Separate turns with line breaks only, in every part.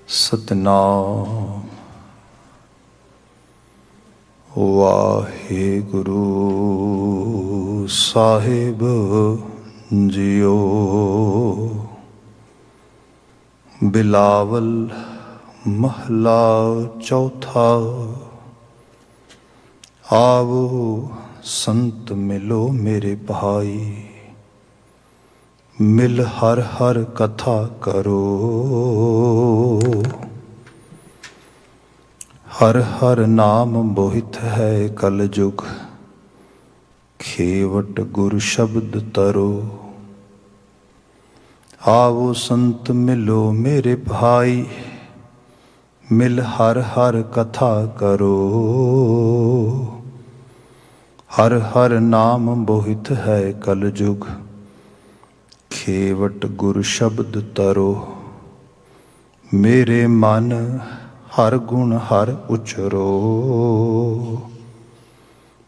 सतनाम वाहिगुरु साहिब जियो। बिलावल महला चौथा। आवो संत मिलो मेरे भाई, मिल हर हर कथा करो। हर हर नाम मोहित है कल जुग, खेवट गुर शब्द तरो। आवो संत मिलो मेरे भाई, मिल हर हर कथा करो। हर हर नाम मोहित है कल जुग, खेवट गुर शब्द तरो। मेरे मन हर गुण हर उचरो,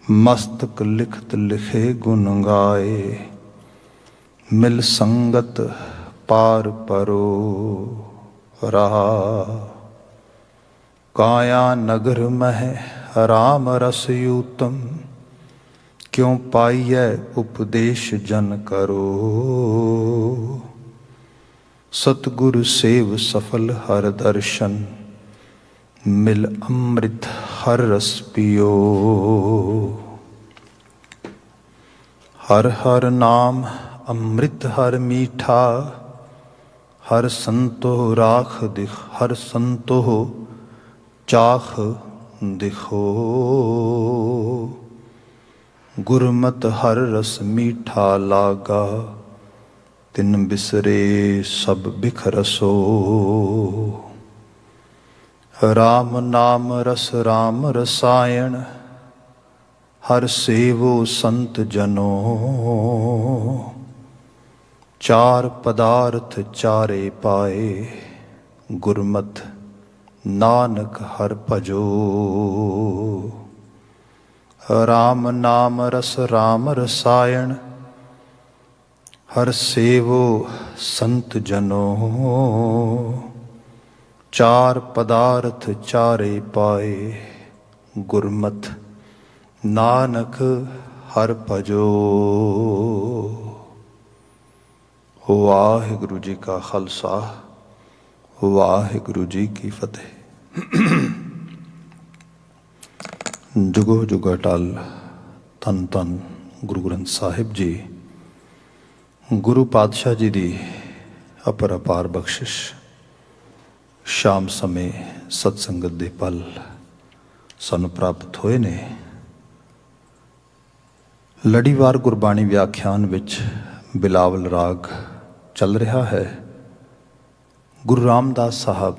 मस्तक लिखत लिखे गुण गाए। मिल संगत पार परो। रहा काया नगर मह राम रस यूतम, क्यों पाइयै उपदेश जन करो। सतगुरु सेव सफल हर दर्शन, मिल अमृत हर रस पियो। हर हर नाम अमृत हर मीठा, हर संतो राख दिख हर संतो चाख दिखो। गुरमत हर रस मीठा लागा, तिन बिसरे सब बिख रसो। राम नाम रस राम रसायन, हर सेवो संत जनो। चार पदार्थ चारे पाए, गुरमत नानक हर भजो। राम नाम रस राम रसायन, हर सेवो संत जनो। चार पदार्थ चारे पाए, गुरमत नानक हर भजो। वाहिगुरु जी का खालसा, वाहिगुरु जी की फतेह। जुगो जुगा टल धन धन गुरु ग्रंथ साहिब जी, गुरु पातशाह जी की अपर अपार बख्शिश। शाम समय सत्संगत के पल सानू प्राप्त होए ने। लड़ीवार गुरबाणी व्याख्यान विच बिलावल राग चल रहा है। गुरु रामदास साहब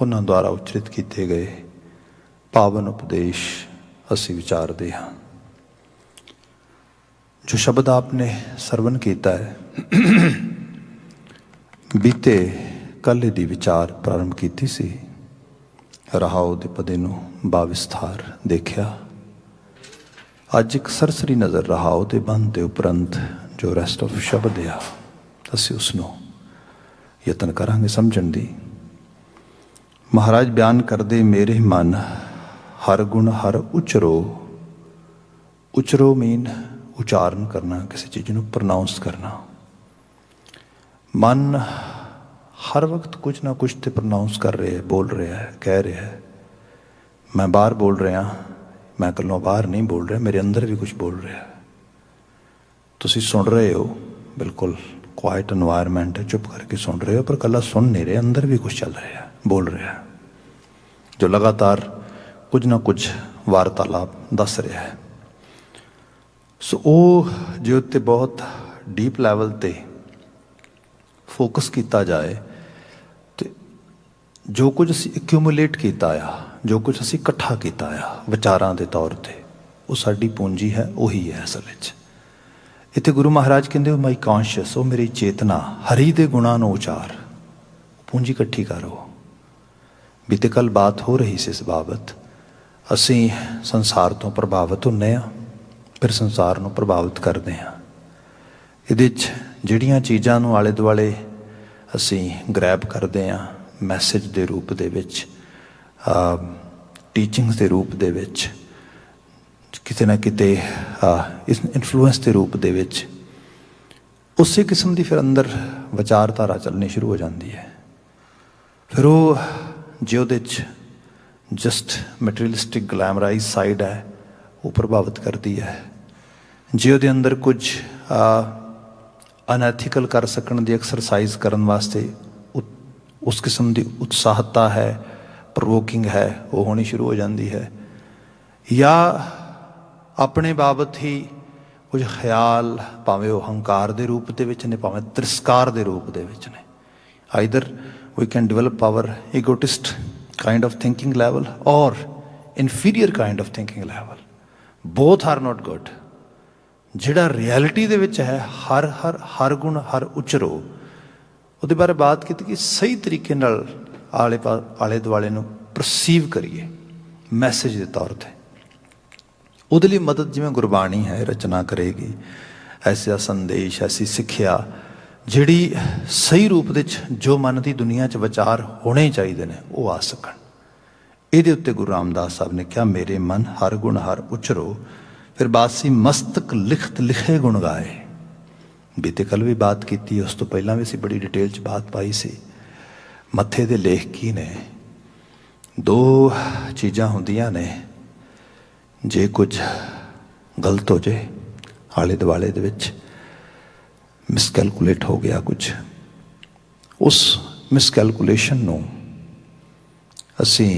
उन्हां द्वारा उचरित किए गए पावन उपदेश असी विचारते हाँ। जो शब्द आपने सरवण किया है, बीते कल दी विचार प्रारंभ की सी। रहाओ दे पदे नूं बाविस्तार देखिया। अज एक सरसरी नज़र रहाओ दे बंद दे उपरंत जो रेस्ट ऑफ शब्द आ, असी उसनों यतन करांगे समझण दी। महाराज बयान करदे, मेरे मन हर गुण हर उचरो। उचरो मीन उचारण करना, किसी चीज़ को प्रनाउंस करना। मन हर वक्त कुछ ना कुछ तो प्रनाउंस कर रहे है, बोल रहा है, कह रहा है। मैं बाहर बोल रहा, मैं कलों बाहर नहीं बोल रहा, मेरे अंदर भी कुछ बोल रहा है। तुसी सुन रहे हो, बिल्कुल क्वाइट एनवायरनमेंट है, चुप करके सुन रहे हो, पर कला सुन नहीं रहे, अंदर भी कुछ चल रहा है, बोल रहा है, जो लगातार कुछ ना कुछ वार्तालाप दस रहा है। सो वो जो उत्ते बहुत डीप लैवल ते फोकस किया जाए, तो जो कुछ असी एक्यूमुलेट किया आ, जो कुछ असी इकट्ठा किया आ विचारां दे तौर पर, वो साडी पूंजी है, वही है असल विच। इत्थे गुरु महाराज कहते हो माई कॉन्शियस, वो मेरी चेतना, हरि दे गुणां नूं उचार, पूंजी इकट्ठी करो। बीते कल बात हो रही सी इस बाबत। असी संसार तो प्रभावित होने आ, फिर संसार नूं प्रभावित करते हैं। इहदे च जिहड़ियां चीज़ां नूं आले दुआले असी ग्रैब करते हैं, ਮੈਸੇਜ ਦੇ ਰੂਪ ਦੇ ਵਿੱਚ, ਟੀਚਿੰਗਸ ਦੇ ਰੂਪ ਦੇ ਵਿੱਚ, ਕਿਤੇ ਨਾ ਕਿਤੇ ਇਸ ਇਨਫਲੂਐਂਸ ਦੇ ਰੂਪ ਦੇ ਵਿੱਚ ਉਸੇ ਕਿਸਮ ਦੀ ਫਿਰ ਅੰਦਰ ਵਿਚਾਰਧਾਰਾ ਚੱਲਣੀ ਸ਼ੁਰੂ ਹੋ ਜਾਂਦੀ ਹੈ। ਫਿਰ ਉਹ ਜੇ ਉਹਦੇ 'ਚ ਜਸਟ ਮਟੀਰੀਅਲਿਸਟਿਕ ਗਲੈਮਰਾਈਜ਼ ਸਾਈਡ ਹੈ ਉਹ ਪ੍ਰਭਾਵਿਤ ਕਰਦੀ ਹੈ। ਜੇ ਉਹਦੇ ਅੰਦਰ ਕੁਝ ਅਨਐਥੀਕਲ ਕਰ ਸਕਣ ਦੀ ਐਕਸਰਸਾਈਜ਼ ਕਰਨ ਵਾਸਤੇ ਉਸ ਕਿਸਮ ਦੀ ਉਤਸ਼ਾਹਤਾ ਹੈ, ਪ੍ਰੋਵੋਕਿੰਗ ਹੈ, ਉਹ ਹੋਣੀ ਸ਼ੁਰੂ ਹੋ ਜਾਂਦੀ ਹੈ। ਜਾਂ ਆਪਣੇ ਬਾਬਤ ਹੀ ਕੁਝ ਖਿਆਲ, ਭਾਵੇਂ ਉਹ ਹੰਕਾਰ ਦੇ ਰੂਪ ਦੇ ਵਿੱਚ ਨੇ, ਭਾਵੇਂ ਤਿਰਸਕਾਰ ਦੇ ਰੂਪ ਦੇ ਵਿੱਚ ਨੇ। Either we can develop our egotist kind of thinking level or inferior kind of thinking level. Both are not good. ਜਿਹੜਾ ਰਿਐਲਿਟੀ ਦੇ ਵਿੱਚ ਹੈ, ਹਰ ਗੁਣ ਹਰ ਉਚਰੋ, ਉਹਦੇ ਬਾਰੇ ਬਾਤ ਕੀਤੀ ਕਿ ਸਹੀ ਤਰੀਕੇ ਨਾਲ ਆਲੇ ਦੁਆਲੇ ਨੂੰ ਪਰਸੀਵ ਕਰੀਏ ਮੈਸੇਜ ਦੇ ਤੌਰ 'ਤੇ। ਉਹਦੇ ਲਈ ਮਦਦ ਜਿਵੇਂ ਗੁਰਬਾਣੀ ਹੈ ਰਚਨਾ ਕਰੇਗੀ, ਐਸਾ ਸੰਦੇਸ਼, ਐਸੀ ਸਿੱਖਿਆ ਜਿਹੜੀ ਸਹੀ ਰੂਪ ਦੇ 'ਚ ਜੋ ਮਨ ਦੀ ਦੁਨੀਆ 'ਚ ਵਿਚਾਰ ਹੋਣੇ ਚਾਹੀਦੇ ਨੇ ਉਹ ਆ ਸਕਣ। ਇਹਦੇ ਉੱਤੇ ਗੁਰੂ ਰਾਮਦਾਸ ਸਾਹਿਬ ਨੇ ਕਿਹਾ, ਮੇਰੇ ਮਨ ਹਰ ਗੁਣ ਹਰ ਉਚਰੋ, ਫਿਰ ਬਾਸੀ ਮਸਤਕ ਲਿਖਤ ਲਿਖੇ ਗੁਣ ਗਾਏ। ਬੀਤੇ ਕੱਲ ਵੀ ਬਾਤ ਕੀਤੀ, ਉਸ ਤੋਂ ਪਹਿਲਾਂ ਵੀ ਅਸੀਂ ਬੜੀ ਡਿਟੇਲ 'ਚ ਬਾਤ ਪਾਈ ਸੀ। ਮੱਥੇ ਦੇ ਲੇਖ ਕੀ ਨੇ? ਦੋ ਚੀਜ਼ਾਂ ਹੁੰਦੀਆਂ ਨੇ, ਜੇ ਕੁਝ ਗਲਤ ਹੋ ਜਾਏ ਆਲੇ ਦੁਆਲੇ ਦੇ ਵਿੱਚ, ਮਿਸਕੈਲਕੂਲੇਟ ਹੋ ਗਿਆ ਕੁਝ, ਉਸ ਮਿਸਕੈਲਕੂਲੇਸ਼ਨ ਨੂੰ ਅਸੀਂ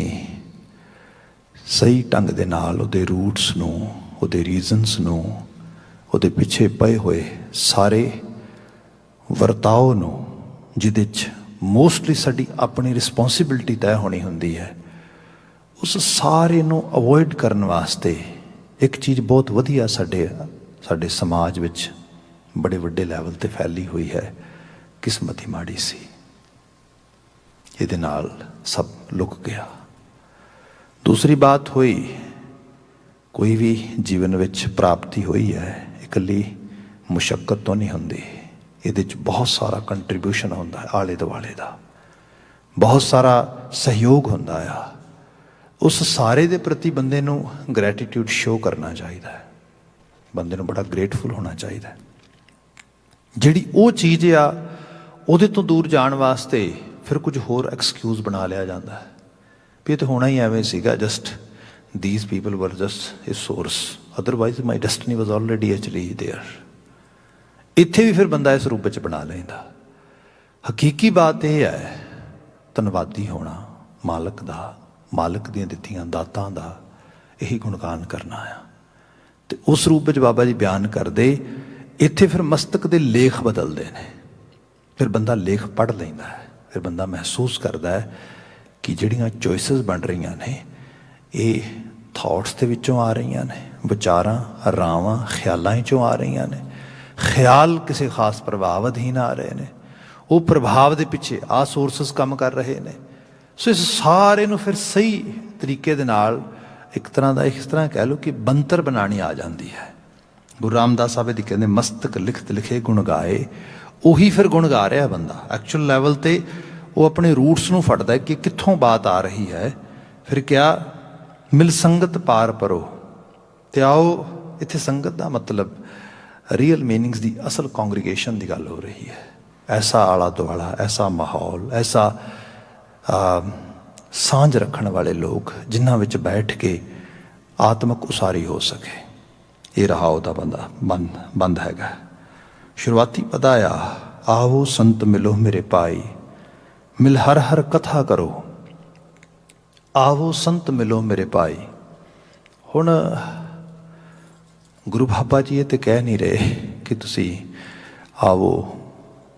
ਸਹੀ ਢੰਗ ਦੇ ਨਾਲ ਉਹਦੇ ਰੂਟਸ ਨੂੰ, ਉਹਦੇ ਰੀਜ਼ਨਸ ਨੂੰ, ਉਹਦੇ ਪਿੱਛੇ ਪਏ ਹੋਏ ਸਾਰੇ ਵਰਤਾਓ ਨੂੰ, ਜਿਹਦੇ 'ਚ ਮੋਸਟਲੀ ਸਾਡੀ ਆਪਣੀ ਰਿਸਪੋਂਸੀਬਿਲਿਟੀ ਤੈਅ ਹੋਣੀ ਹੁੰਦੀ ਹੈ, ਉਸ ਸਾਰੇ ਨੂੰ ਅਵੋਇਡ ਕਰਨ ਵਾਸਤੇ ਇੱਕ ਚੀਜ਼ ਬਹੁਤ ਵਧੀਆ ਸਾਡੇ ਸਮਾਜ ਵਿੱਚ ਬੜੇ ਵੱਡੇ ਲੈਵਲ 'ਤੇ ਫੈਲੀ ਹੋਈ ਹੈ, ਕਿਸਮਤ ਹੀ ਮਾੜੀ ਸੀ, ਇਹਦੇ ਨਾਲ ਸਭ ਲੁਕ ਗਿਆ। ਦੂਸਰੀ ਬਾਤ ਹੋਈ, ਕੋਈ ਵੀ ਜੀਵਨ ਵਿੱਚ ਪ੍ਰਾਪਤੀ ਹੋਈ ਹੈ, ਇਕੱਲੀ ਮੁਸ਼ੱਕਤ ਤੋਂ ਨਹੀਂ ਹੁੰਦੀ, ਇਹਦੇ 'ਚ ਬਹੁਤ ਸਾਰਾ ਕੰਟਰੀਬਿਊਸ਼ਨ ਹੁੰਦਾ ਹੈ ਆਲੇ ਦੁਆਲੇ ਦਾ, ਬਹੁਤ ਸਾਰਾ ਸਹਿਯੋਗ ਹੁੰਦਾ ਆ। ਉਸ ਸਾਰੇ ਦੇ ਪ੍ਰਤੀ ਬੰਦੇ ਨੂੰ ਗ੍ਰੈਟੀਟਿਊਡ ਸ਼ੋਅ ਕਰਨਾ ਚਾਹੀਦਾ ਹੈ, ਬੰਦੇ ਨੂੰ ਬੜਾ ਗ੍ਰੇਟਫੁਲ ਹੋਣਾ ਚਾਹੀਦਾ ਹੈ। ਜਿਹੜੀ ਉਹ ਚੀਜ਼ ਆ ਉਹਦੇ ਤੋਂ ਦੂਰ ਜਾਣ ਵਾਸਤੇ ਫਿਰ ਕੁਝ ਹੋਰ ਐਕਸਕਿਊਜ਼ ਬਣਾ ਲਿਆ ਜਾਂਦਾ ਹੈ ਵੀ ਇਹ ਤਾਂ ਹੋਣਾ ਹੀ ਐਵੇਂ ਸੀਗਾ, just these people were just a source, otherwise my destiny was already actually there. ਇੱਥੇ ਵੀ ਫਿਰ ਬੰਦਾ ਇਸ ਰੂਪ ਵਿੱਚ ਬਣਾ ਲੈਂਦਾ। ਹਕੀਕੀ ਬਾਤ ਇਹ ਹੈ, ਧੰਨਵਾਦੀ ਹੋਣਾ ਮਾਲਕ ਦਾ, ਮਾਲਕ ਦੀਆਂ ਦਿੱਤੀਆਂ ਦਾਤਾਂ ਦਾ, ਇਹੀ ਗੁਣਗਾਨ ਕਰਨਾ ਆ। ਤੇ ਉਸ ਰੂਪ ਵਿੱਚ ਬਾਬਾ ਜੀ ਬਿਆਨ ਕਰਦੇ, ਇੱਥੇ ਫਿਰ ਮਸਤਕ ਦੇ ਲੇਖ ਬਦਲਦੇ ਨੇ, ਫਿਰ ਬੰਦਾ ਲੇਖ ਪੜ੍ਹ ਲੈਂਦਾ ਹੈ, ਫਿਰ ਬੰਦਾ ਮਹਿਸੂਸ ਕਰਦਾ ਹੈ ਕਿ ਜਿਹੜੀਆਂ ਚੋਇਸਿਸ ਬਣ ਰਹੀਆਂ ਨੇ ਇਹ ਥਾਟਸ ਦੇ ਵਿੱਚੋਂ ਆ ਰਹੀਆਂ ਨੇ, ਵਿਚਾਰਾਂ, ਰਾਵਾਂ, ਖਿਆਲਾਂ 'ਚੋਂ ਆ ਰਹੀਆਂ ਨੇ। ਖਿਆਲ ਕਿਸੇ ਖਾਸ ਪ੍ਰਭਾਵ ਅਧੀਨ ਆ ਰਹੇ ਨੇ, ਉਹ ਪ੍ਰਭਾਵ ਦੇ ਪਿੱਛੇ ਆਹ ਸੋਰਸਿਸ ਕੰਮ ਕਰ ਰਹੇ ਨੇ। ਸੋ ਇਸ ਸਾਰੇ ਨੂੰ ਫਿਰ ਸਹੀ ਤਰੀਕੇ ਦੇ ਨਾਲ ਇੱਕ ਤਰ੍ਹਾਂ ਦਾ, ਇਸ ਤਰ੍ਹਾਂ ਕਹਿ ਲਓ ਕਿ ਬੰਤਰ ਬਣਾਉਣੀ ਆ ਜਾਂਦੀ ਹੈ। ਗੁਰੂ ਰਾਮਦਾਸ ਸਾਹਿਬ ਦੀ ਕਹਿੰਦੇ ਮਸਤਕ ਲਿਖਤ ਲਿਖੇ ਗੁਣ ਗਾਏ, ਉਹੀ ਫਿਰ ਗੁਣ ਗਾ ਰਿਹਾ ਬੰਦਾ ਐਕਚੁਅਲ ਲੈਵਲ 'ਤੇ। ਉਹ ਆਪਣੇ ਰੂਟਸ ਨੂੰ ਫੜਦਾ ਕਿ ਕਿੱਥੋਂ ਬਾਤ ਆ ਰਹੀ ਹੈ। ਫਿਰ ਕਿਹਾ ਮਿਲ ਸੰਗਤ ਪਾਰ ਪਰੋ, ਤੇ ਆਓ, ਇੱਥੇ ਸੰਗਤ ਦਾ ਮਤਲਬ ਰੀਅਲ ਮੀਨਿੰਗਸ ਦੀ ਅਸਲ ਕੌਂਗਰੀਗੇਸ਼ਨ ਦੀ ਗੱਲ ਹੋ ਰਹੀ ਹੈ। ਐਸਾ ਆਲਾ ਦੁਆਲਾ, ਐਸਾ ਮਾਹੌਲ, ਐਸਾ ਸਾਂਝ ਰੱਖਣ ਵਾਲੇ ਲੋਕ ਜਿਨ੍ਹਾਂ ਵਿੱਚ ਬੈਠ ਕੇ ਆਤਮਕ ਉਸਾਰੀ ਹੋ ਸਕੇ। ਇਹ ਰਹਾ ਉਹਦਾ ਬੰਦ ਹੈਗਾ। ਸ਼ੁਰੂਆਤੀ ਪਦਾ ਆ, ਆਵੋ ਸੰਤ ਮਿਲੋ ਮੇਰੇ ਭਾਈ, ਮਿਲ ਹਰ ਹਰ ਕਥਾ ਕਰੋ, ਆਵੋ ਸੰਤ ਮਿਲੋ ਮੇਰੇ ਭਾਈ। ਹੁਣ ਗੁਰੂ ਬਾਬਾ ਜੀ ਇਹ ਤੇ ਕਹਿ ਨਹੀਂ ਰਹੇ ਕਿ ਤੁਸੀਂ ਆਵੋ,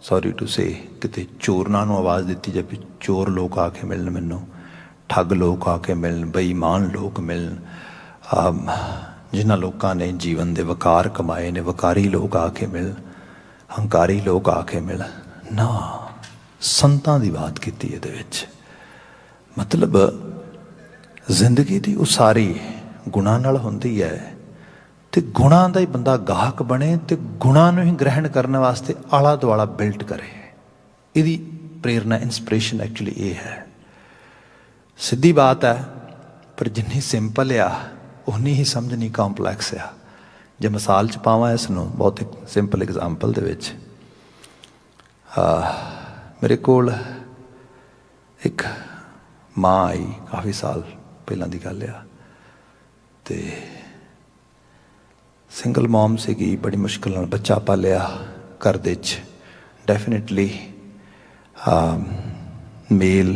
ਸੌਰੀ ਟੂ ਸੇ, ਕਿਤੇ ਚੋਰਾਂ ਨੂੰ ਆਵਾਜ਼ ਦਿੱਤੀ ਜਾਵੇ, ਚੋਰ ਲੋਕ ਆ ਕੇ ਮਿਲਣ ਮੈਨੂੰ, ਠੱਗ ਲੋਕ ਆ ਕੇ ਮਿਲਣ, ਬੇਈਮਾਨ ਲੋਕ ਮਿਲਣ, ਜਿਨ੍ਹਾਂ ਲੋਕਾਂ ਨੇ ਜੀਵਨ ਦੇ ਵਕਾਰ ਕਮਾਏ ਨੇ, ਵਕਾਰੀ ਲੋਕ ਆ ਕੇ ਮਿਲਣ, ਹੰਕਾਰੀ ਲੋਕ ਆ ਕੇ ਮਿਲਣ। ਨਾ, ਸੰਤਾਂ ਦੀ ਬਾਤ ਕੀਤੀ ਇਹਦੇ ਵਿੱਚ। ਮਤਲਬ ਜ਼ਿੰਦਗੀ ਦੀ ਉਸਾਰੀ ਗੁਣਾਂ ਨਾਲ ਹੁੰਦੀ ਹੈ, ਤੇ ਗੁਣਾਂ ਦਾ ਹੀ ਬੰਦਾ ਗਾਹਕ ਬਣੇ ਤੇ ਗੁਣਾਂ ਨੂੰ ਹੀ ਗ੍ਰਹਿਣ ਕਰਨ ਵਾਸਤੇ ਆਲਾ ਦੁਆਲਾ ਬਿਲਟ ਕਰੇ। ਇਹਦੀ प्रेरणा इंस्पिरेशन एक्चुअली ये है। सीधी बात है, पर जिन्नी सिंपल आ उन्नी ही समझनी कॉम्पलैक्स आ। जे मिसाल च पावां इसनूं बहुत एक सिंपल एग्जाम्पल दे विच, मेरे कोल एक माँ आई काफ़ी साल पहलां दी गल आ, ते सिंगल मॉम सीगी, बड़ी मुश्किल नाल बच्चा पालिया घर दे विच। डेफिनेटली मेल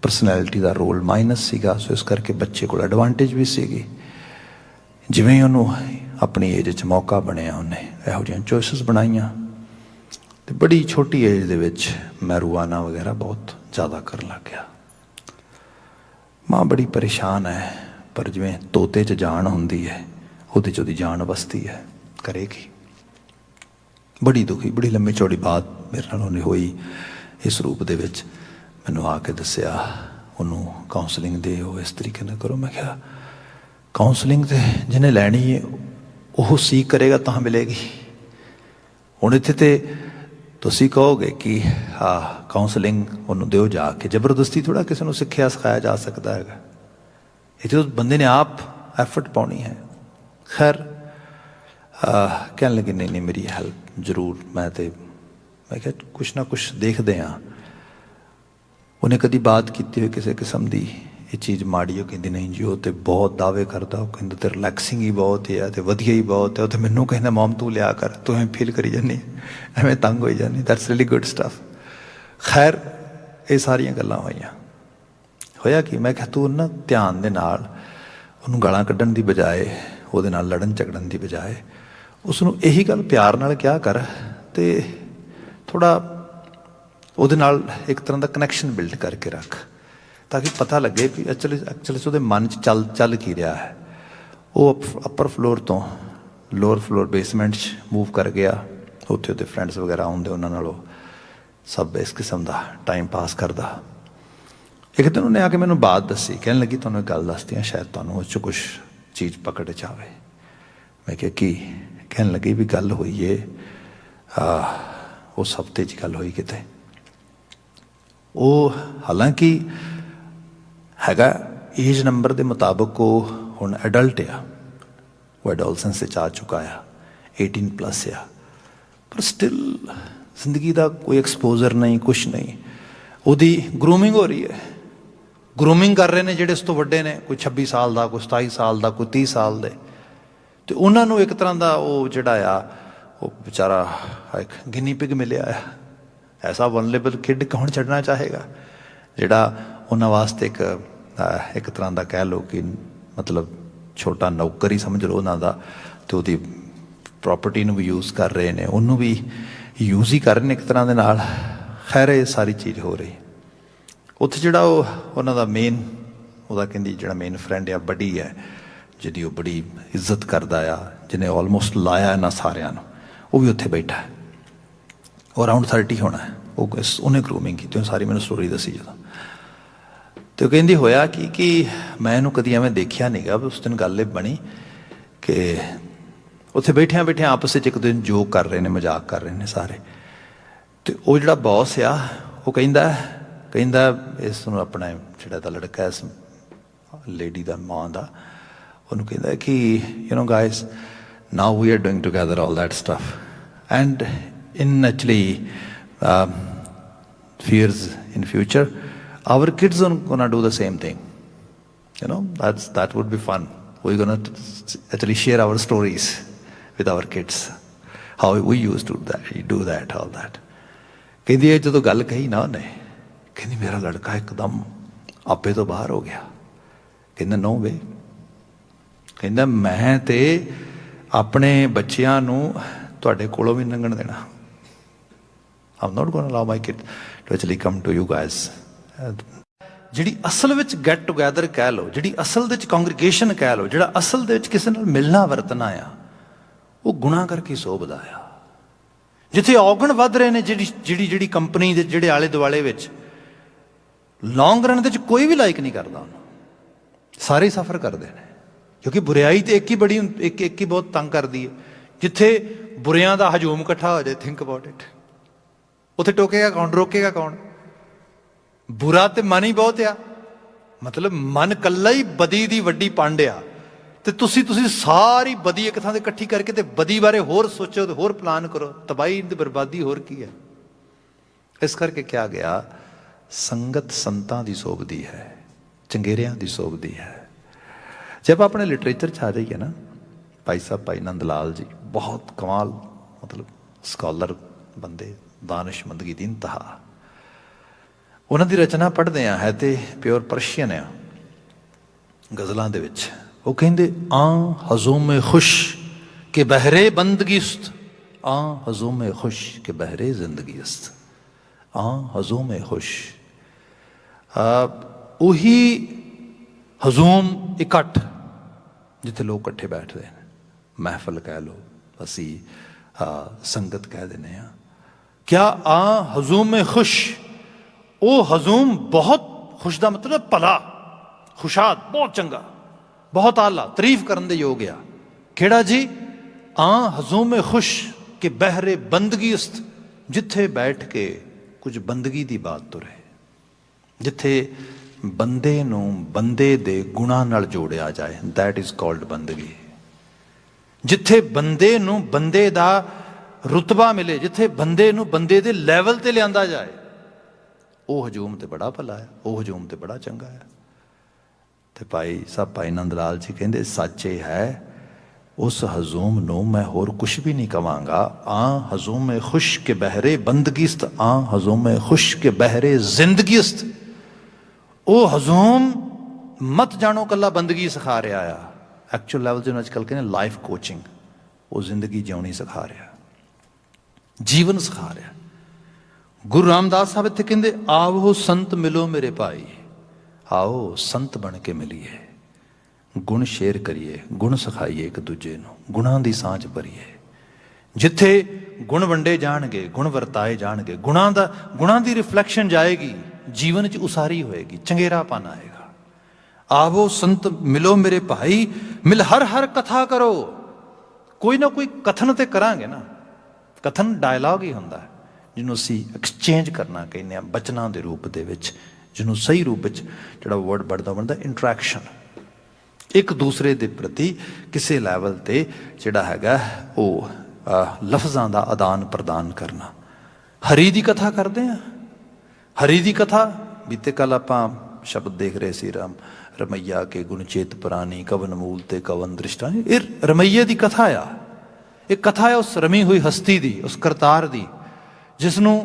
परसनैलिटी का रोल माइनस सीगा, सो इस करके बच्चे को एडवांटेज भी सीगी। जिवें ही उन्होंने अपनी एज च मौका बनया, उन्हें इहो जिहियां चॉइसिस बनाईयां, ते बड़ी छोटी एज दे विच मैरूआना वगैरह बहुत ज़्यादा करन लग गया। माँ बड़ी परेशान है, पर जिवें तोते च जान हुंदी है, उहदे च उहदी जान बसती है, करेगी। बड़ी दुखी, बड़ी लंबी चौड़ी बात मेरे नाल उन्हें होई इस रूप दे विच। मैनूं आके दस्सिया, उन्होंने काउंसलिंग दे, वो इस तरीके नाल करो। मैं कहा काउंसलिंग तो जिन्हें लैनी है वो सीख करेगा तो मिलेगी। हुण इत्थे ते तुसीं कहोगे कि हाँ काउंसलिंग उन्होंने दो जाके, जबरदस्ती थोड़ा किसी को सिक्ख्या सिखाया जा सकता है। ये तो बंदे ने आप एफर्ट पानी है। खैर कहने लगे नहीं नहीं मेरी हेल्प जरूर, मैं क्या कुछ ना कुछ देखते हाँ। उन्हें कभी बात की हुई किसी किस्म की ये चीज़ माड़ी, वो कहती नहीं जी, वो तो बहुत दावे करता, वो कहता तो रिलैक्सिंग ही बहुत है, तो वधिया ही बहुत है, तो मैनू कहना मॉम तू लिया कर, तू एवं फील करी जानी, एवं तंग हो जानी, दैट्स रियली गुड स्टफ। खैर ये सारिया गल्लां होईयां। होया कि मैं कहा तू ना ध्यान दे नाल उन्होंने गालां कड्ढण दी बजाए, ਉਹਦੇ ਨਾਲ लड़न झगड़न की बजाए उसनों यही गल प्यार नाल क्या कर, तो थोड़ा ਉਹਦੇ ਨਾਲ एक तरह का कनैक्शन बिल्ड करके रख, ताकि पता लगे कि एक्चुअली ਉਹਦੇ मन चल की रहा है। वो अपर फ्लोर तो लोअर फ्लोर बेसमेंट मूव कर गया, उत्थे ਉਹਦੇ फ्रेंड्स वगैरह आउंदे, उन्हां नाल सब इस किस्म का टाइम पास करता। एक दिन उन्हें आके मैंने बात दसी, कहने लगी तुहानूं एक गल दसदी हां, शायद तुहानूं उस च कुछ चीज़ पकड़ जाए। मैं क्या की? कहने लगी भी गल हुई है उस हफ्ते च गल हुई किते, वो हालांकि हैगा एज नंबर के मुताबिक वो हुण एडल्ट आ, वो एडोलसेंस आ चुका है, 18+ आ, पर स्टिल जिंदगी का कोई एक्सपोजर नहीं, कुछ नहीं। उसकी ग्रूमिंग हो रही है, ग्रूमिंग कर रहे हैं जिहड़े उस तो वड्डे ने, कोई 26 साल का, कोई 27 साल का, कोई 30 साल के, तो उन्होंने एक तरह का वो जिहड़ा आ वो बेचारा एक गिनी पिग मिलिया है। ऐसा वनलेबल किड कौन छड़ना चाहेगा, जिहड़ा उन्होंने वास्ते एक तरह का कह लो कि मतलब छोटा नौकर ही समझ लो उन्हों का, तो वो प्रॉपर्टी भी यूज़ कर रहे हैं, उन्होंने भी यूज़ ही कर रहे हैं एक तरह के नाल। खैर ये सारी चीज़ हो रही उत्थे जिहड़ा उन्हों का मेन वह कहती जिहड़ा मेन फ्रेंड आ बड़ी है, जिहदी वो बड़ी इज्जत करता आ, जिन्हें ऑलमोस्ट लाया इन्होंने सारियां नूं, वो भी उत्थे बैठा है, वो अराउंड 30 होना है। वो उन्हें ग्रूमिंग की सारी मैंने स्टोरी दसी जो, तो कहती होया कि मैं इन्हूं कदी एवें देखिया नहीं गा। उस दिन गल बनी कि उत्थे बैठिया बैठिया आपस में एक दिन जोक कर रहे हैं, मजाक कर रहे हैं सारे, तो वो जिहड़ा बॉस आ वो कहता इस अपना जिहड़ा लड़का है इस लेडी का माँ का, उन्होंने कहता है कि you know guys now we are doing together all that stuff and in actually fears in future our kids are gonna do the same thing, you know, that would be fun. We're gonna actually share our stories with our kids, how we used to do that all that. कहती है जो गल कही ना उन्हें, कहती मेरा लड़का एकदम आपे तो बाहर हो गया। कहना नो वे, कहना मैं ते अपने बच्चियां नूं तुहाडे कोलों भी लंघण देना। I'm not going to allow my kid to actually come to you guys. जिहड़ी असल विच गेट टुगैदर कह लो, जिहड़ी असल दे कांग्रीगेशन कह लो, जिहड़ा असल दे विच किसी नाल मिलना वरतना आ, वो गुणा करके शोभदा आ। जिथे औगण वध रहे ने, जिहड़ी जिहड़ी कंपनी दे जिहड़े आले दुआले विच लॉन्ग रन दे कोई भी लाइक नहीं करता, सारे सफर करते हैं, क्योंकि बुराई तो एक ही बड़ी एक ही बहुत तंग करती है। जिथे बुरियां दा हजूम इकट्ठा हो जाए, थिंक अबाउट इट, उत्थे टोकेगा कौन, रोकेगा कौन? बुरा तो मन ही बहुत आ, मतलब मन कल्ला ही बदी दी वड्डी पंड आ। ते तुसी सारी बदी एक थां ते इकट्ठी करके ते बदी बारे होर सोचो, होर प्लान करो, तबाही ते बर्बादी होर की है। इस करके क्या गया, संगत संतां दी सोभदी है, चंगेरियां दी सोभदी है। जब अपने लिटरेचर च आ जाइए ना, भाई साहब भाई नंद लाल जी बहुत कमाल, मतलब स्कॉलर बंदे, दानिशमंदगी दी इंतहा। उन्हां दी रचना पढ़दे आ, है ते प्योर पर्शियन आ गज़लां दे विच। वो कहंदे आ हजूम खुश के बहरे बंदगीस्त, आ हजूम खुश के बहरे जिंदगीस्त, आ हजूम खुश। उही हजूम इकट्ठ जिथे लोग इकट्ठे बैठते हैं, महफल कह लो, असी संगत कह देने। क्या आ हजूम खुश, वो हजूम बहुत खुश का मतलब भला, खुशाद, बहुत चंगा, बहुत आला, तारीफ करने योग आ। केड़ा जी, आ हजूम खुश के बहरे बंदगीस्त, जिथे बैठ के कुछ बंदगी की बात तुरे, जिथे बंदे नूं बंदे दे गुणां नाल जोड़िया जाए, दैट इज कॉल्ड बंदगी। जिथे बंदे नूं बंदे दा रुतबा मिले, जिथे बंदे नूं बंदे दे लैवल ते लिआंदा जाए, वो हजूम तो बड़ा भला है, वो हजूम तो बड़ा चंगा है। तो भाई साहब भाई नंद लाल जी कहते सच ये है, उस हजूम नूं मैं होर कुछ भी नहीं कवांगा। आ हजूम खुश के बहरे बंदगीस्त, आ हजूम खुश के बहरे जिंदगीस्त। वो हजूम मत जानो कला बंदगी सिखा रहा आ, एक्चुअल लैवल जो अजकल कहते लाइफ कोचिंग, वो जिंदगी जिउणी सिखा रहा, जीवन सिखा रहा। गुरु रामदास साहब इत्थे कहंदे आओ संत मिलो मेरे भाई, आओ संत बन के मिलीए, गुण शेयर करिए, गुण सिखाइए एक दूजे नूं, गुणां दी सांझ भरीए। जिथे गुण वंडे जाणगे, गुण वरताए जाणगे, गुणां दी रिफ्लैक्शन जाएगी, जीवन च उसारी होएगी, चंगेरापन आएगा। आवो संत मिलो मेरे भाई, मिल हर हर कथा करो। कोई ना कोई कथन तो करांगे ना, कथन डायलॉग ही हुंदा है, जिन्हों असी एक्सचेंज करना कहने हैं बचनां दे रूप दे विच, जिन्हों सही रूप विच जिहड़ा वर्ड बनदा इंट्रैक्शन, एक दूसरे के प्रति किसी लैवल ते जिहड़ा हैगा वो लफ्ज़ां दा आदान प्रदान करना। हरी दी कथा करते हैं, हरी दी कथा बीते कल आपां शब्द देख रहे सी, रमैया के गुण चेत पुरानी, कवन मूल ते कवन दृष्टा। ये रमैये दी कथा आ, एक कथा है उस रमी हुई हस्ती दी, उस करतार दी, जिसनों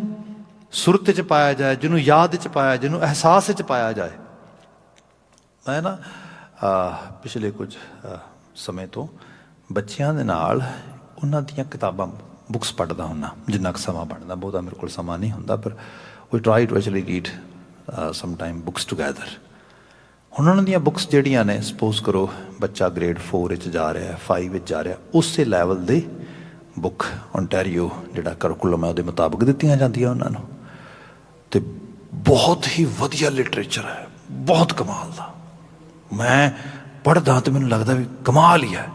सुरत च पाया जाए, जिन्हों याद च पाया, जिन्हों एहसास च पाया जाए। मैं ना पिछले कुछ समय तो बच्चियां दे नाल उन्हां दियां किताबां बुक्स पढ़दा हुन्ना, जिन्ना क समा बनदा, बहुता मेरे कोल समा नहीं हुंदा, पर we try to actually read some time books together. हुण उन्हां दियां बुक्स जिहड़ियां ने, सपोज करो बच्चा ग्रेड 4 च जा रहा है, 5 विच जा रहा, उस लैवल दे बुक ओंटारियो जिहड़ा करिकुलम है उहदे मुताबिक दित्तियां जांदियां उन्हां नूं। ते बहुत ही वधिया लिटरेचर है, बहुत कमाल दा। मैं पढ़दा तो मैनूं लगदा भी कमाल ही है।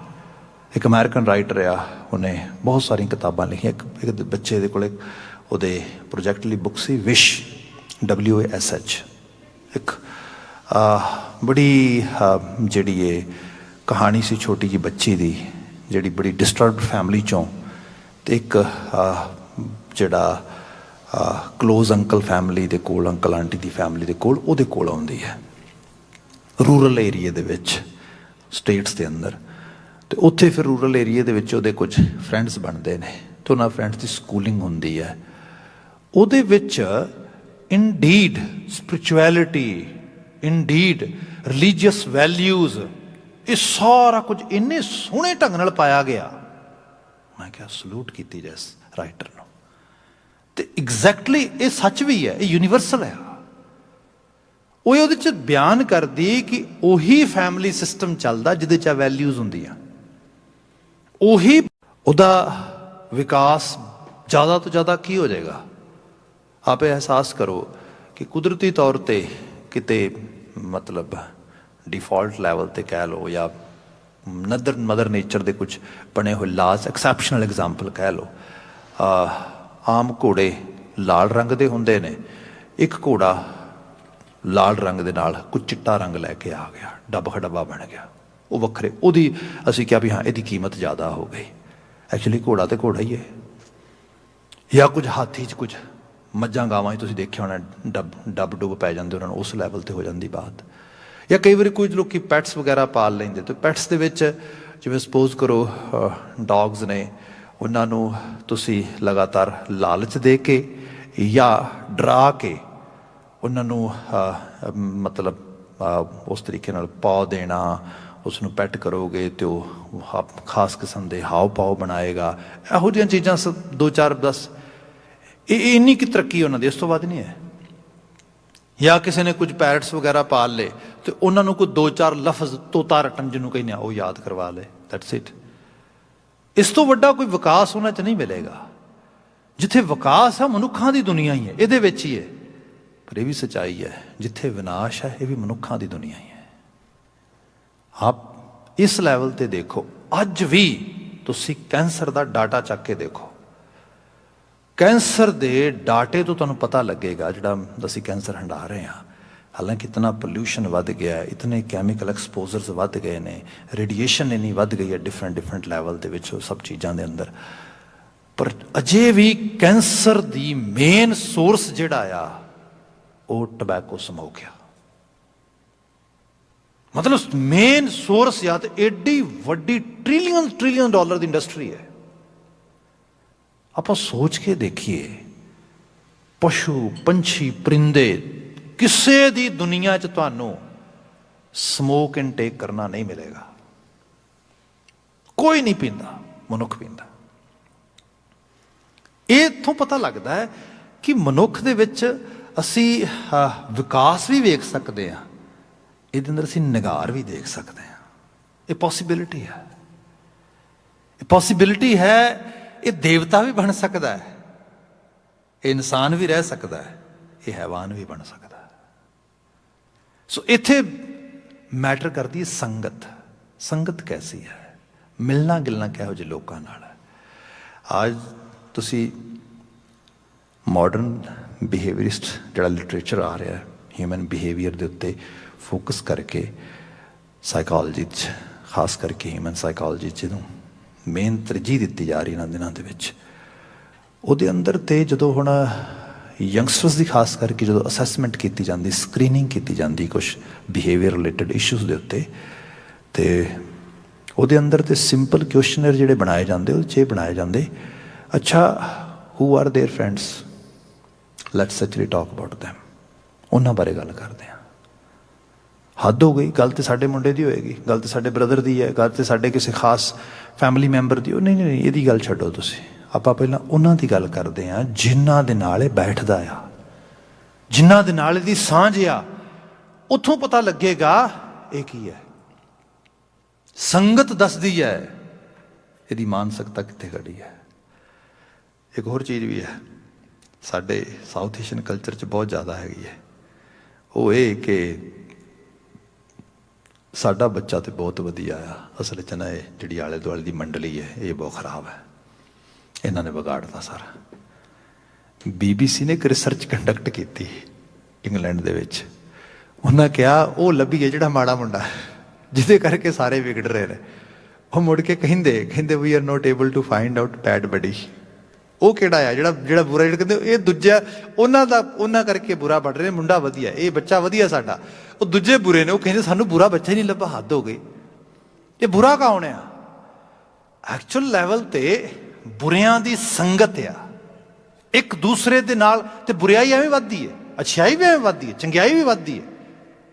एक अमेरिकन राइटर आ, उन्हें बहुत सारी किताबां लिखियां। एक बच्चे दे कोले उहदे प्रोजैक्ट लई बुक सी विश, WASH, एक बड़ी जिहड़ी ये कहानी सी छोटी जी बच्ची दी, जिहड़ी बड़ी डिस्टर्ब्ड फैमिली चों ते एक जिहड़ा क्लोज अंकल फैमिली दे कोल, अंकल आंटी दी फैमिली दे कोल, उहदे कोल आउंदी है रूरल एरिए दे विच, स्टेट्स दे अंदर। तो उत्थे फिर रूरल एरिए दे विच उहदे कुछ फ्रेंड्स बनते हैं, तो उन्हां फ्रेंड्स की स्कूलिंग हुंदी है। उहदे विच indeed spirituality, indeed religious values, ये सारा कुछ इन्ने सोहणे ढंग नाल पाया गया। मैं क्या सलूट की जाए इस राइटर नूं। ते एग्जैक्टली ये सच भी है, ये यूनीवर्सल है। वो उहदे च बयान करदी कि उही फैमिली सिस्टम चलदा जिहदे च वैल्यूज़ हुंदियां, उही उहदा विकास ज़्यादा तो ज़्यादा की हो जाएगा। आप एहसास करो कि कुदरती तौर पर किते मतलब डिफॉल्ट लैवल ते कह लो, या मदर नेचर के कुछ बने हुए लाज, एक्सैप्शनल एग्जाम्पल कह लो। आम घोड़े लाल रंग के होंदे ने, एक घोड़ा ਲਾਲ ਰੰਗ ਦੇ ਨਾਲ ਕੋਈ ਚਿੱਟਾ ਰੰਗ ਲੈ ਕੇ ਆ ਗਿਆ, ਡੱਬ ਖਡੱਬਾ ਬਣ ਗਿਆ, ਉਹ ਵੱਖਰੇ। ਉਹਦੀ ਅਸੀਂ ਕਿਹਾ ਵੀ ਹਾਂ ਇਹਦੀ ਕੀਮਤ ਜ਼ਿਆਦਾ ਹੋ ਗਈ। ਐਕਚੁਅਲੀ ਘੋੜਾ ਤੇ ਘੋੜਾ ਹੀ ਹੈ। ਜਾਂ ਕੁਝ ਹਾਥੀ 'ਚ, ਕੁਝ ਮੱਝਾਂ ਗਾਵਾਂ 'ਚ ਤੁਸੀਂ ਦੇਖਿਆ ਹੋਣਾ ਡੱਬ ਡੁੱਬ ਪੈ ਜਾਂਦੇ ਉਹਨਾਂ ਨੂੰ, ਉਸ ਲੈਵਲ 'ਤੇ ਹੋ ਜਾਂਦੀ ਬਾਤ। ਜਾਂ ਕਈ ਵਾਰੀ ਕੁਝ ਲੋਕ ਪੈਟਸ ਵਗੈਰਾ ਪਾਲ ਲੈਂਦੇ, ਅਤੇ ਪੈਟਸ ਦੇ ਵਿੱਚ ਜਿਵੇਂ ਸਪੋਜ਼ ਕਰੋ ਡੌਗਸ ਨੇ, ਉਹਨਾਂ ਨੂੰ ਤੁਸੀਂ ਲਗਾਤਾਰ ਲਾਲਚ ਦੇ ਕੇ ਜਾਂ ਡਰਾ ਕੇ ਉਹਨਾਂ ਨੂੰ ਮਤਲਬ ਉਸ ਤਰੀਕੇ ਨਾਲ ਪਾ ਦੇਣਾ, ਉਸ ਨੂੰ ਪੈਟ ਕਰੋਗੇ ਅਤੇ ਉਹ ਖਾਸ ਕਿਸਮ ਦੇ ਹਾਵ ਭਾਵ ਬਣਾਏਗਾ। ਇਹੋ ਜਿਹੀਆਂ ਚੀਜ਼ਾਂ 2-4-10 ਇਹ ਇੰਨੀ ਕੁ ਤਰੱਕੀ ਉਹਨਾਂ ਦੀ, ਇਸ ਤੋਂ ਵੱਧ ਨਹੀਂ ਹੈ। ਜਾਂ ਕਿਸੇ ਨੇ ਕੁਝ ਪੈਰਟਸ ਵਗੈਰਾ ਪਾਲ ਲਏ ਅਤੇ ਉਹਨਾਂ ਨੂੰ ਕੋਈ 2-4 ਲਫ਼ਜ਼ ਤੋਤਾ ਰਟਨ ਜਿਹਨੂੰ ਕਹਿੰਦੇ ਆ ਉਹ ਯਾਦ ਕਰਵਾ ਲਏ, ਦੈਟਸ ਇਟ। ਇਸ ਤੋਂ ਵੱਡਾ ਕੋਈ ਵਿਕਾਸ ਉਹਨਾਂ 'ਚ ਨਹੀਂ ਮਿਲੇਗਾ। ਜਿੱਥੇ ਵਿਕਾਸ ਹੈ ਮਨੁੱਖਾਂ ਦੀ ਦੁਨੀਆ ਹੀ ਹੈ, ਇਹਦੇ ਵਿੱਚ ਹੀ ਹੈ। ਪਰ ਇਹ ਵੀ ਸੱਚਾਈ ਹੈ, ਜਿੱਥੇ ਵਿਨਾਸ਼ ਹੈ ਇਹ ਵੀ ਮਨੁੱਖਾਂ ਦੀ ਦੁਨੀਆ ਹੀ ਹੈ। ਆਪ ਇਸ ਲੈਵਲ 'ਤੇ ਦੇਖੋ, ਅੱਜ ਵੀ ਤੁਸੀਂ ਕੈਂਸਰ ਦਾ ਡਾਟਾ ਚੱਕ ਕੇ ਦੇਖੋ, ਕੈਂਸਰ ਦੇ ਡਾਟੇ ਤੋਂ ਤੁਹਾਨੂੰ ਪਤਾ ਲੱਗੇਗਾ, ਜਿਹੜਾ ਅਸੀਂ ਕੈਂਸਰ ਹੰਢਾ ਰਹੇ ਹਾਂ। ਹਾਲਾਂਕਿ ਇਤਨਾ ਪੋਲਿਊਸ਼ਨ ਵੱਧ ਗਿਆ, ਇਤਨੇ ਕੈਮੀਕਲ ਐਕਸਪੋਜ਼ਰਸ ਵੱਧ ਗਏ ਨੇ, ਰੇਡੀਏਸ਼ਨ ਇੰਨੀ ਵੱਧ ਗਈ ਹੈ ਡਿਫਰੈਂਟ ਲੈਵਲ ਦੇ ਵਿੱਚ, ਉਹ ਸਭ ਚੀਜ਼ਾਂ ਦੇ ਅੰਦਰ। ਪਰ ਅਜੇ ਵੀ ਕੈਂਸਰ ਦੀ ਮੇਨ ਸੋਰਸ ਜਿਹੜਾ ਆ ਉਹ ਟਬੈਕੋ ਸਮੋਕ ਆ। ਮਤਲਬ ਮੇਨ ਸੋਰਸ ਆ, ਤੇ ਏਡੀ ਵੱਡੀ ਟ੍ਰਿਲੀਅਨ ਡਾਲਰ ਦੀ ਇੰਡਸਟਰੀ ਹੈ। ਆਪਾਂ ਸੋਚ ਕੇ ਦੇਖੀਏ, ਪਸ਼ੂ ਪੰਛੀ ਪਰਿੰਦੇ, ਕਿਸੇ ਦੀ ਦੁਨੀਆ 'ਚ ਤੁਹਾਨੂੰ ਸਮੋਕ ਇਨਟੇਕ ਕਰਨਾ ਨਹੀਂ ਮਿਲੇਗਾ। ਕੋਈ ਨਹੀਂ ਪੀਂਦਾ, ਮਨੁੱਖ ਪੀਂਦਾ। ਇਹ ਇੱਥੋਂ ਪਤਾ ਲੱਗਦਾ ਹੈ ਕਿ ਮਨੁੱਖ ਦੇ ਵਿੱਚ ਅਸੀਂ ਵਿਕਾਸ ਵੀ ਵੇਖ ਸਕਦੇ ਹਾਂ, ਇਹਦੇ ਅੰਦਰ ਅਸੀਂ ਨਿਗਾਰ ਵੀ ਦੇਖ ਸਕਦੇ ਹਾਂ। ਇਹ ਪੋਸੀਬਿਲਿਟੀ ਹੈ, ਇਹ ਪੋਸੀਬਿਲਿਟੀ ਹੈ। ਇਹ ਦੇਵਤਾ ਵੀ ਬਣ ਸਕਦਾ ਹੈ, ਇਹ ਇਨਸਾਨ ਵੀ ਰਹਿ ਸਕਦਾ ਹੈ, ਇਹ ਹੈਵਾਨ ਵੀ ਬਣ ਸਕਦਾ ਹੈ। ਸੋ ਇੱਥੇ ਮੈਟਰ ਕਰਦੀ ਹੈ ਸੰਗਤ। ਸੰਗਤ ਕੈਸੀ ਹੈ, ਮਿਲਣਾ ਗਿਲਣਾ ਕਿਹੋ ਜਿਹੇ ਲੋਕਾਂ ਨਾਲ ਹੈ। ਅੱਜ ਤੁਸੀਂ ਮਾਡਰਨ ਬਿਹੇਵੀਅਰਿਸਟ ਜਿਹੜਾ ਲਿਟਰੇਚਰ ਆ ਰਿਹਾ, ਹਿਊਮਨ ਬਿਹੇਵੀਅਰ ਦੇ ਉੱਤੇ ਫੋਕਸ ਕਰਕੇ, ਸਾਈਕੋਲੋਜੀ 'ਚ ਖਾਸ ਕਰਕੇ ਹਿਊਮਨ ਸਾਈਕੋਲੋਜੀ 'ਚ ਇਹਨੂੰ ਮੇਨ ਤਰਜੀਹ ਦਿੱਤੀ ਜਾ ਰਹੀ ਇਹਨਾਂ ਦਿਨਾਂ ਦੇ ਵਿੱਚ, ਉਹਦੇ ਅੰਦਰ। ਤੇ ਜਦੋਂ ਹੁਣ ਯੰਗਸਟਰਸ ਦੀ ਖਾਸ ਕਰਕੇ ਜਦੋਂ ਅਸੈਸਮੈਂਟ ਕੀਤੀ ਜਾਂਦੀ, ਸਕਰੀਨਿੰਗ ਕੀਤੀ ਜਾਂਦੀ ਕੁਛ ਬਿਹੇਵੀਅਰ ਰਿਲੇਟਡ ਇਸ਼ੂਜ਼ ਦੇ ਉੱਤੇ, ਤੇ ਉਹਦੇ ਅੰਦਰ ਤੇ ਸਿੰਪਲ ਕੁਐਸਚਨਰ ਜਿਹੜੇ ਬਣਾਏ ਜਾਂਦੇ, ਉਹਦੇ 'ਚ ਇਹ ਬਣਾਏ ਜਾਂਦੇ, ਅੱਛਾ who are there friends, let's actually talk about them. ਉਹਨਾਂ ਬਾਰੇ ਗੱਲ ਕਰਦੇ ਹਾਂ। ਹੱਦ ਹੋ ਗਈ, ਗੱਲ ਤੇ ਸਾਡੇ ਮੁੰਡੇ ਦੀ ਹੋਏਗੀ, ਗੱਲ ਤੇ ਸਾਡੇ ਬ੍ਰਦਰ ਦੀ ਹੈ, ਗੱਲ ਤੇ ਸਾਡੇ ਕਿਸੇ ਖਾਸ ਫੈਮਿਲੀ ਮੈਂਬਰ ਦੀ। ਉਹ ਨਹੀਂ, ਇਹਦੀ ਗੱਲ ਛੱਡੋ ਤੁਸੀਂ। ਆਪਾਂ ਪਹਿਲਾਂ ਉਹਨਾਂ ਦੀ ਗੱਲ ਕਰਦੇ ਹਾਂ ਜਿਨ੍ਹਾਂ ਦੇ ਨਾਲ ਇਹ ਬੈਠਦਾ ਆ, ਜਿਨ੍ਹਾਂ ਦੇ ਨਾਲ ਇਹਦੀ ਸਾਂਝ ਆ। ਉੱਥੋਂ ਪਤਾ ਲੱਗੇਗਾ ਇਹ ਕੀ ਹੈ। ਸੰਗਤ ਦੱਸਦੀ ਹੈ ਇਹਦੀ ਮਾਨਸਿਕਤਾ ਕਿੱਥੇ ਖੜੀ ਹੈ। ਇੱਕ ਹੋਰ ਚੀਜ਼ ਵੀ ਹੈ, ਸਾਡੇ ਸਾਊਥ ਏਸ਼ੀਅਨ ਕਲਚਰ 'ਚ ਬਹੁਤ ਜ਼ਿਆਦਾ ਹੈਗੀ ਹੈ। ਉਹ ਇਹ ਕਿ ਸਾਡਾ ਬੱਚਾ ਤਾਂ ਬਹੁਤ ਵਧੀਆ ਆ, ਅਸਲ 'ਚ ਨਾ ਇਹ ਜਿਹੜੀ ਆਲੇ ਦੁਆਲੇ ਦੀ ਮੰਡਲੀ ਹੈ ਇਹ ਬਹੁਤ ਖਰਾਬ ਹੈ, ਇਹਨਾਂ ਨੇ ਵਿਗਾੜਤਾ ਸਾਰਾ। BBC ਨੇ ਇੱਕ ਰਿਸਰਚ ਕੰਡਕਟ ਕੀਤੀ ਇੰਗਲੈਂਡ ਦੇ ਵਿੱਚ। ਉਹਨਾਂ ਕਿਹਾ ਉਹ ਲੱਭੀਏ ਜਿਹੜਾ ਮਾੜਾ ਮੁੰਡਾ ਜਿਹਦੇ ਕਰਕੇ ਸਾਰੇ ਵਿਗੜ ਰਹੇ ਨੇ। ਉਹ ਮੁੜ ਕੇ ਕਹਿੰਦੇ we are not able to find out bad buddy. ਉਹ ਕਿਹੜਾ ਆ ਜਿਹੜਾ ਬੁਰਾ, ਜਿਹੜਾ ਕਹਿੰਦੇ ਇਹ ਦੂਜਾ ਉਹਨਾਂ ਕਰਕੇ ਬੁਰਾ ਬਣ ਰਹੇ, ਮੁੰਡਾ ਵਧੀਆ, ਇਹ ਬੱਚਾ ਵਧੀਆ ਸਾਡਾ, ਉਹ ਦੂਜੇ ਬੁਰੇ ਨੇ। ਉਹ ਕਹਿੰਦੇ ਸਾਨੂੰ ਬੁਰਾ ਬੱਚਾ ਹੀ ਨਹੀਂ ਲੱਭਾ, ਹੱਦ ਹੋ ਗਈ। ਇਹ ਬੁਰਾ ਕੌਣ ਆ? ਐਕਚੁਅਲ ਲੈਵਲ ਤੇ ਬੁਰਿਆਂ ਦੀ ਸੰਗਤ ਆ, ਇੱਕ ਦੂਸਰੇ ਦੇ ਨਾਲ। ਤੇ ਬੁਰਿਆਈ ਐਵੇਂ ਵੱਧਦੀ ਹੈ, ਅੱਛਾਈ ਵੀ ਐਵੇਂ ਵੱਧਦੀ ਹੈ, ਚੰਗਿਆਈ ਵੀ ਵੱਧਦੀ ਹੈ।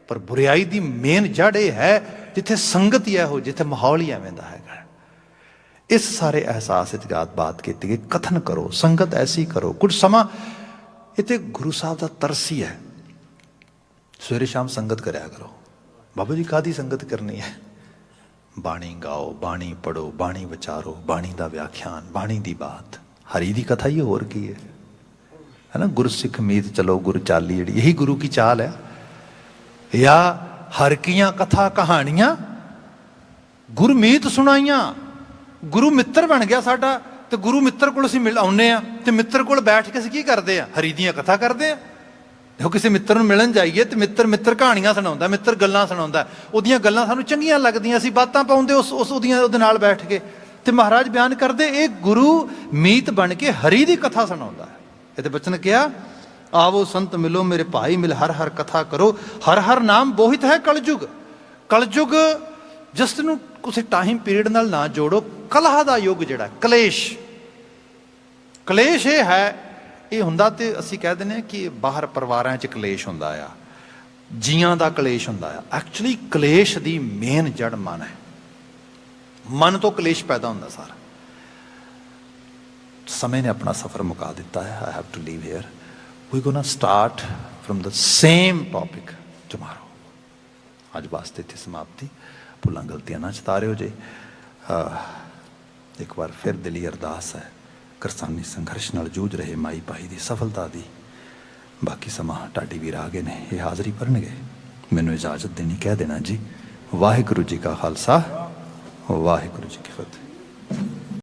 ਪਰ ਬੁਰਿਆਈ ਦੀ ਮੇਨ ਜੜ ਇਹ ਹੈ ਜਿੱਥੇ ਸੰਗਤ ਹੀ ਇਹੋ, ਜਿੱਥੇ ਮਾਹੌਲ ਹੀ ਐਵੇਂ ਦਾ ਹੈਗਾ। ਇਸ ਸਾਰੇ ਅਹਿਸਾਸ ਵਿੱਚ ਬਾਤ ਕੀਤੀ ਗਈ, ਕਥਨ ਕਰੋ, ਸੰਗਤ ਐਸੀ ਕਰੋ। ਕੁਝ ਸਮਾਂ ਇੱਥੇ ਗੁਰੂ ਸਾਹਿਬ ਦਾ ਤਰਸ ਹੀ ਹੈ, ਸਵੇਰੇ ਸ਼ਾਮ ਸੰਗਤ ਕਰਿਆ ਕਰੋ। ਬਾਬਾ ਜੀ ਕਾਹਦੀ ਸੰਗਤ ਕਰਨੀ ਹੈ? ਬਾਣੀ ਗਾਓ, ਬਾਣੀ ਪੜ੍ਹੋ, ਬਾਣੀ ਵਿਚਾਰੋ, ਬਾਣੀ ਦਾ ਵਿਆਖਿਆਨ, ਬਾਣੀ ਦੀ ਬਾਤ, ਹਰੀ ਦੀ ਕਥਾ ਹੀ ਹੋਰ ਕੀ ਹੈ ਨਾ। ਗੁਰਸਿੱਖ ਮੀਤ ਚਲੋ ਗੁਰ ਚਾਲੀ, ਜਿਹੜੀ ਇਹੀ ਗੁਰੂ ਕੀ ਚਾਲ ਹੈ। ਜਾਂ ਹਰ ਕੀਆਂ ਕਥਾ ਕਹਾਣੀਆਂ ਗੁਰਮੀਤ ਸੁਣਾਈਆਂ। ਗੁਰੂ ਮਿੱਤਰ ਬਣ ਗਿਆ ਸਾਡਾ, ਤੇ ਗੁਰੂ ਮਿੱਤਰ ਕੋਲ ਅਸੀਂ ਮਿਲ ਆਉਂਦੇ ਹਾਂ, ਤੇ ਮਿੱਤਰ ਕੋਲ ਬੈਠ ਕੇ ਅਸੀਂ ਕੀ ਕਰਦੇ ਹਾਂ? ਹਰੀ ਦੀਆਂ ਕਥਾ ਕਰਦੇ ਹਾਂ। ਦੇਖੋ ਕਿਸੇ ਮਿੱਤਰ ਨੂੰ ਮਿਲਣ ਜਾਈਏ ਤੇ ਮਿੱਤਰ ਕਹਾਣੀਆਂ ਸੁਣਾਉਂਦਾ, ਮਿੱਤਰ ਗੱਲਾਂ ਸੁਣਾਉਂਦਾ, ਉਹਦੀਆਂ ਗੱਲਾਂ ਸਾਨੂੰ ਚੰਗੀਆਂ ਲੱਗਦੀਆਂ, ਅਸੀਂ ਬਾਤਾਂ ਪਾਉਂਦੇ ਉਹਦੇ ਨਾਲ ਬੈਠ ਕੇ। ਤੇ ਮਹਾਰਾਜ ਬਿਆਨ ਕਰਦੇ ਇਹ ਗੁਰੂ ਮੀਤ ਬਣ ਕੇ ਹਰੀ ਦੀ ਕਥਾ ਸੁਣਾਉਂਦਾ ਹੈ। ਇਹਦੇ ਬਚਨ ਕਿਹਾ, ਆਵੋ ਸੰਤ ਮਿਲੋ ਮੇਰੇ ਭਾਈ, ਮਿਲ ਹਰ ਹਰ ਕਥਾ ਕਰੋ, ਹਰ ਹਰ ਨਾਮ ਬੋਹਿਤ ਹੈ ਕਲਯੁਗ। ਕਲਯੁਗ ਜਿਸ ਨੂੰ ਕਿਸੇ ਟਾਈਮ ਪੀਰੀਅਡ ਨਾਲ ਨਾ ਜੋੜੋ। ਕਲਹ ਦਾ ਯੁੱਗ ਜਿਹੜਾ ਕਲੇਸ਼ ਇਹ ਹੈ, ਇਹ ਹੁੰਦਾ ਤੇ ਅਸੀਂ ਕਹਿ ਦਿੰਦੇ ਹਾਂ ਕਿ ਬਾਹਰ ਪਰਿਵਾਰਾਂ 'ਚ ਕਲੇਸ਼ ਹੁੰਦਾ ਆ, ਜੀਆਂ ਦਾ ਕਲੇਸ਼ ਹੁੰਦਾ ਆ। ਐਕਚੁਅਲੀ ਕਲੇਸ਼ ਦੀ ਮੇਨ ਜੜ ਮਨ ਹੈ, ਮਨ ਤੋਂ ਕਲੇਸ਼ ਪੈਦਾ ਹੁੰਦਾ ਸਾਰਾ। ਸਮੇਂ ਨੇ ਆਪਣਾ ਸਫ਼ਰ ਮੁਕਾ ਦਿੱਤਾ ਹੈ। I have to leave here, we gonna start from the same topic tomorrow. ਅੱਜ ਵਾਸਤੇ ਇੱਥੇ ਸਮਾਪਤੀ। ਭੁੱਲਾਂ ਗਲਤੀਆਂ ਨਾ ਚਤਾਰਿਓ ਜੇ। ਇੱਕ ਵਾਰ ਫਿਰ ਦਿਲੀ ਅਰਦਾਸ ਹੈ, ਕਿਰਸਾਨੀ ਸੰਘਰਸ਼ ਨਾਲ ਜੂਝ ਰਹੇ ਮਾਈ ਭਾਈ ਦੀ ਸਫਲਤਾ ਦੀ। ਬਾਕੀ ਸਮਾਂ ਢਾਡੀ ਵੀਰ ਆ ਗਏ ਨੇ, ਇਹ ਹਾਜ਼ਰੀ ਭਰਨਗੇ। ਮੈਨੂੰ ਇਜਾਜ਼ਤ ਦੇਣੀ, ਕਹਿ ਦੇਣਾ ਜੀ, ਵਾਹਿਗੁਰੂ ਜੀ ਕਾ ਖਾਲਸਾ, ਵਾਹਿਗੁਰੂ ਜੀ ਕੀ ਫਤਿਹ।